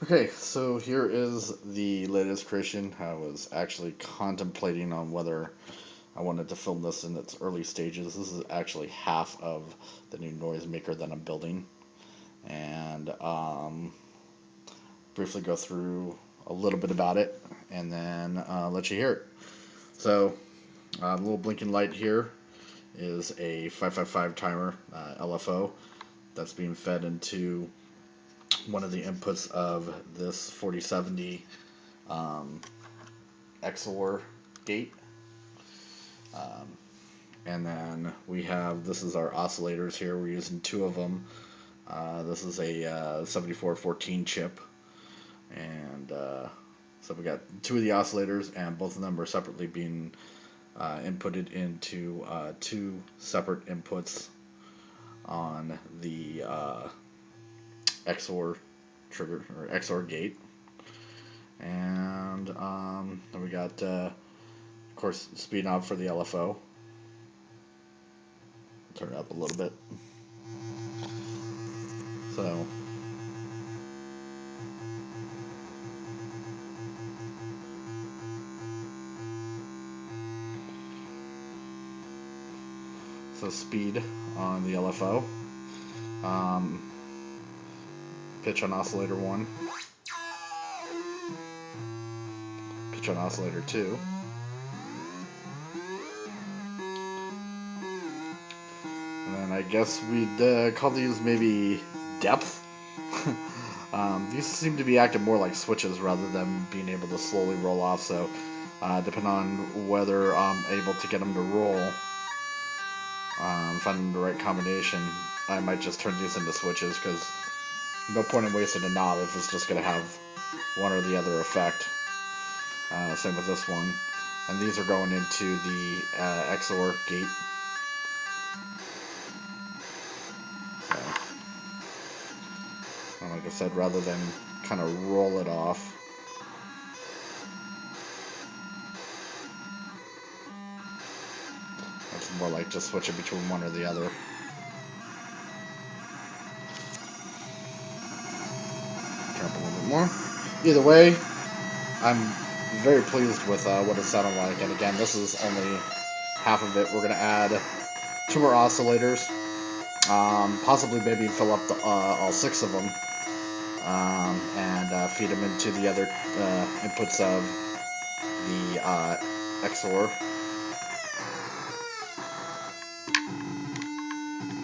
Okay, so here is the latest creation. I was actually contemplating on whether I wanted to film this in its early stages. This is actually half of the new noisemaker that I'm building, and briefly go through a little bit about it, and then let you hear it. So, the little blinking light here is a 555 timer LFO that's being fed into one of the inputs of this 4070 um, XOR gate. Um, and then we have, this is our oscillators here. We're using two of them. This is a 7414 chip. And so we got two of the oscillators, and both of them are separately being inputted into two separate inputs on the XOR trigger or XOR gate. And then we got, of course, speed knob for the LFO. Turn it up a little bit. So speed on the LFO. Um, Pitch on oscillator 1. Pitch on oscillator 2. And then I guess we'd call these maybe depth. These seem to be acting more like switches rather than being able to slowly roll off. So depending on whether I'm able to get them to roll, finding the right combination, I might just turn these into switches, because no point in wasting a knob if it's just going to have one or the other effect. Same with this one. And these are going into the XOR gate. And like I said, rather than kind of roll it off, it's more like just switching between one or the other. Turn up a little bit more. Either way, I'm very pleased with what it sounded like. And again, this is only half of it. We're going to add two more oscillators, possibly maybe fill up all six of them, and feed them into the other inputs of the XOR.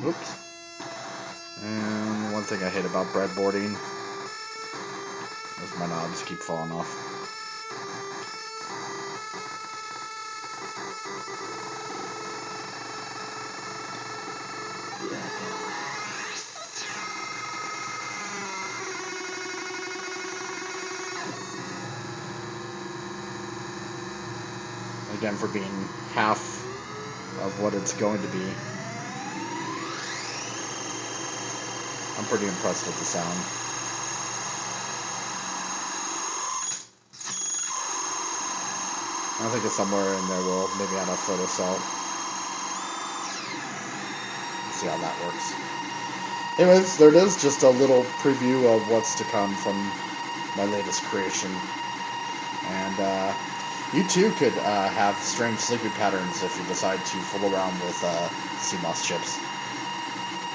Oops. And one thing I hate about breadboarding is my knobs keep falling off. Again, for being half of what it's going to be, I'm pretty impressed with the sound. I think it's somewhere in there. We'll maybe add a photo cell. Let's see how that works. Anyways, there it is. Just a little preview of what's to come from my latest creation. And you too could have strange sleeping patterns if you decide to fool around with CMOS chips.